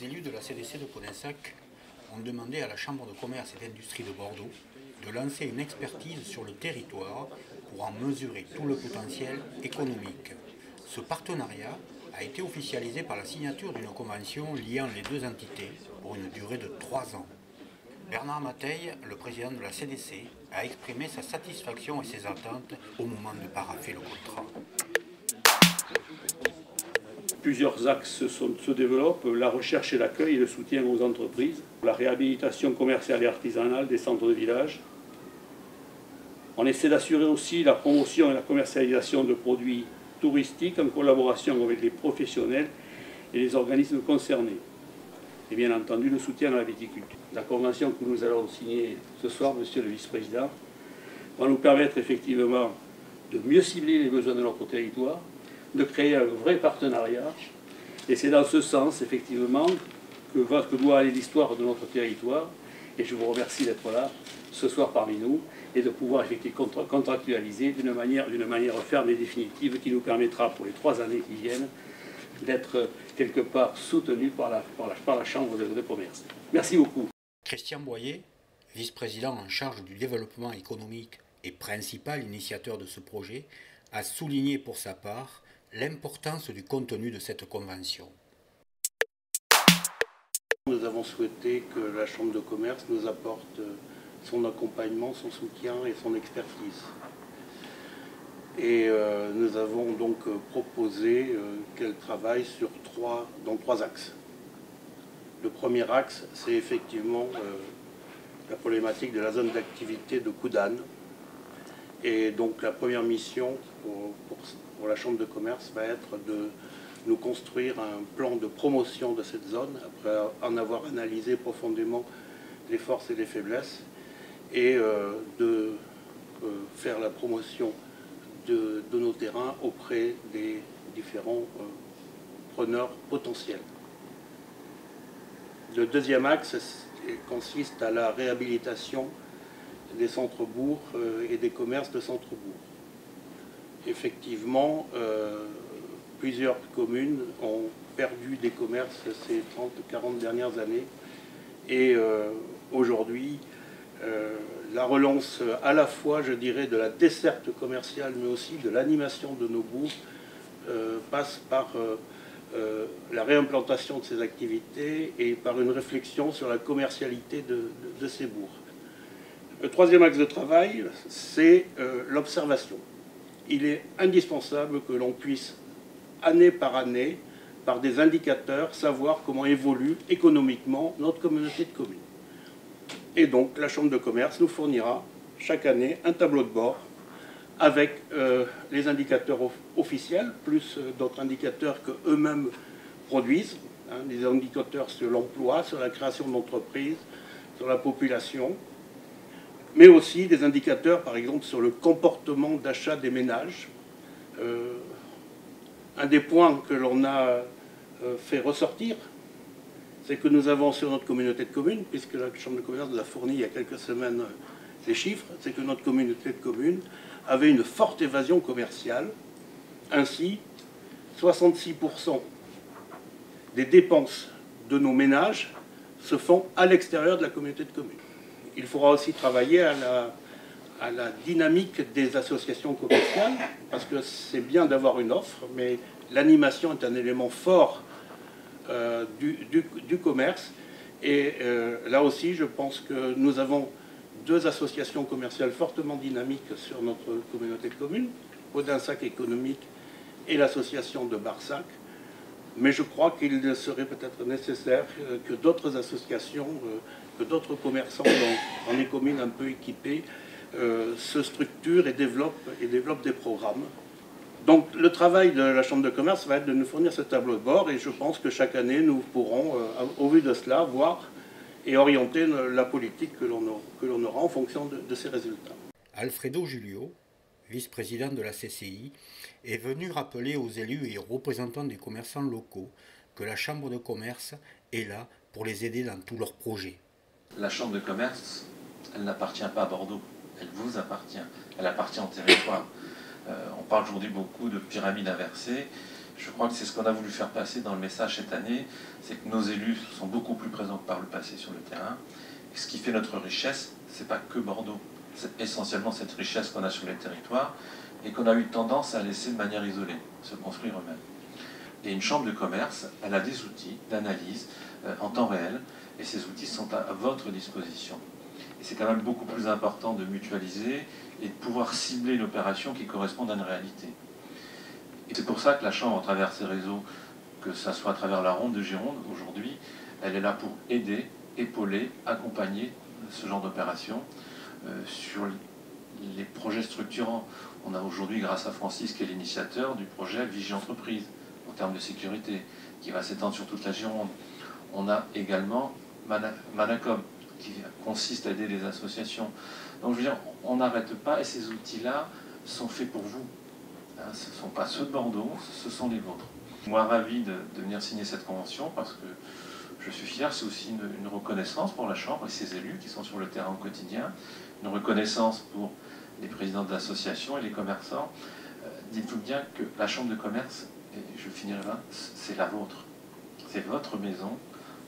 Les élus de la CDC de Podensac ont demandé à la Chambre de commerce et d'industrie de Bordeaux de lancer une expertise sur le territoire pour en mesurer tout le potentiel économique. Ce partenariat a été officialisé par la signature d'une convention liant les deux entités pour une durée de 3 ans. Bernard Mateille, le président de la CDC, a exprimé sa satisfaction et ses attentes au moment de parapher le contrat. Plusieurs axes se développent, la recherche et l'accueil et le soutien aux entreprises, la réhabilitation commerciale et artisanale des centres de village. On essaie d'assurer aussi la promotion et la commercialisation de produits touristiques en collaboration avec les professionnels et les organismes concernés. Et bien entendu, le soutien à la viticulture. La convention que nous allons signer ce soir, Monsieur le Vice-président, va nous permettre effectivement de mieux cibler les besoins de notre territoire, de créer un vrai partenariat. Et c'est dans ce sens, effectivement, que doit aller l'histoire de notre territoire. Et je vous remercie d'être là ce soir parmi nous et de pouvoir effectivement contractualiser d'une manière ferme et définitive qui nous permettra pour les 3 années qui viennent d'être quelque part soutenus par la Chambre de commerce. Merci beaucoup. Christian Boyer, vice-président en charge du développement économique et principal initiateur de ce projet, a souligné pour sa part l'importance du contenu de cette convention. Nous avons souhaité que la Chambre de commerce nous apporte son accompagnement, son soutien et son expertise. Et nous avons donc proposé qu'elle travaille dans 3 axes. Le premier axe, c'est effectivement la problématique de la zone d'activité de Coudane. Et donc la première mission pour la Chambre de commerce va être de nous construire un plan de promotion de cette zone, après en avoir analysé profondément les forces et les faiblesses, et de faire la promotion de nos terrains auprès des différents preneurs potentiels. Le deuxième axe consiste à la réhabilitation des centres-bourgs et des commerces de centres-bourgs. Effectivement, plusieurs communes ont perdu des commerces ces 30-40 dernières années et aujourd'hui, la relance à la fois, je dirais, de la desserte commerciale mais aussi de l'animation de nos bourgs passe par la réimplantation de ces activités et par une réflexion sur la commercialité de ces bourgs. Le troisième axe de travail, c'est l'observation. Il est indispensable que l'on puisse, année par année, par des indicateurs, savoir comment évolue économiquement notre communauté de communes. Et donc, la Chambre de commerce nous fournira chaque année un tableau de bord avec les indicateurs officiels, plus d'autres indicateurs qu'eux-mêmes produisent, des indicateurs sur l'emploi, sur la création d'entreprises, sur la population, mais aussi des indicateurs, par exemple, sur le comportement d'achat des ménages. Un des points que l'on a fait ressortir, c'est que nous avons sur notre communauté de communes, puisque la Chambre de commerce nous a fourni il y a quelques semaines les chiffres, c'est que notre communauté de communes avait une forte évasion commerciale. Ainsi, 66% des dépenses de nos ménages se font à l'extérieur de la communauté de communes. Il faudra aussi travailler à la dynamique des associations commerciales, parce que c'est bien d'avoir une offre, mais l'animation est un élément fort du commerce. Et là aussi, je pense que nous avons 2 associations commerciales fortement dynamiques sur notre communauté de communes, Podensac économique et l'association de Barsac. Mais je crois qu'il serait peut-être nécessaire que d'autres associations, que d'autres commerçants dans les communes un peu équipées se structurent et développent des programmes. Donc le travail de la Chambre de commerce va être de nous fournir ce tableau de bord et je pense que chaque année nous pourrons, au vu de cela, voir et orienter la politique que l'on aura en fonction de ces résultats. Alfredo Julio, vice-président de la CCI, est venu rappeler aux élus et aux représentants des commerçants locaux que la Chambre de commerce est là pour les aider dans tous leurs projets. La Chambre de commerce, elle n'appartient pas à Bordeaux, elle vous appartient, elle appartient au territoire. On parle aujourd'hui beaucoup de pyramide inversée, Je crois que c'est ce qu'on a voulu faire passer dans le message cette année, c'est que nos élus sont beaucoup plus présents que par le passé sur le terrain. Et ce qui fait notre richesse, c'est pas que Bordeaux, c'est essentiellement cette richesse qu'on a sur les territoires et qu'on a eu tendance à laisser de manière isolée, se construire eux-mêmes. Et une chambre de commerce, elle a des outils d'analyse en temps réel, et ces outils sont à votre disposition. Et c'est quand même beaucoup plus important de mutualiser et de pouvoir cibler une opération qui corresponde à une réalité. Et c'est pour ça que la Chambre, à travers ses réseaux, que ce soit à travers la Ronde de Gironde, aujourd'hui, elle est là pour aider, épauler, accompagner ce genre d'opération sur les projets structurants. On a aujourd'hui, grâce à Francis, qui est l'initiateur du projet Vigie Entreprise, en termes de sécurité, qui va s'étendre sur toute la Gironde. On a également Manacom, qui consiste à aider les associations. Donc je veux dire, on n'arrête pas, et ces outils-là sont faits pour vous. Hein, ce ne sont pas ceux de Bordeaux, ce sont les vôtres. Moi, ravi de venir signer cette convention, parce que je suis fier, c'est aussi une reconnaissance pour la Chambre et ses élus qui sont sur le terrain au quotidien, une reconnaissance pour les présidents d'associations et les commerçants. Dites-vous bien que la Chambre de commerce, et je finirai là, c'est la vôtre. C'est votre maison.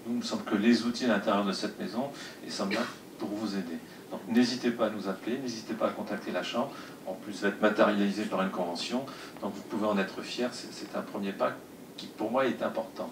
Nous, il me semble que les outils à l'intérieur de cette maison, ils sont là pour vous aider. Donc n'hésitez pas à nous appeler, n'hésitez pas à contacter la Chambre. En plus, ça va être matérialisé par une convention. Donc vous pouvez en être fiers. C'est un premier pas qui, pour moi, est important.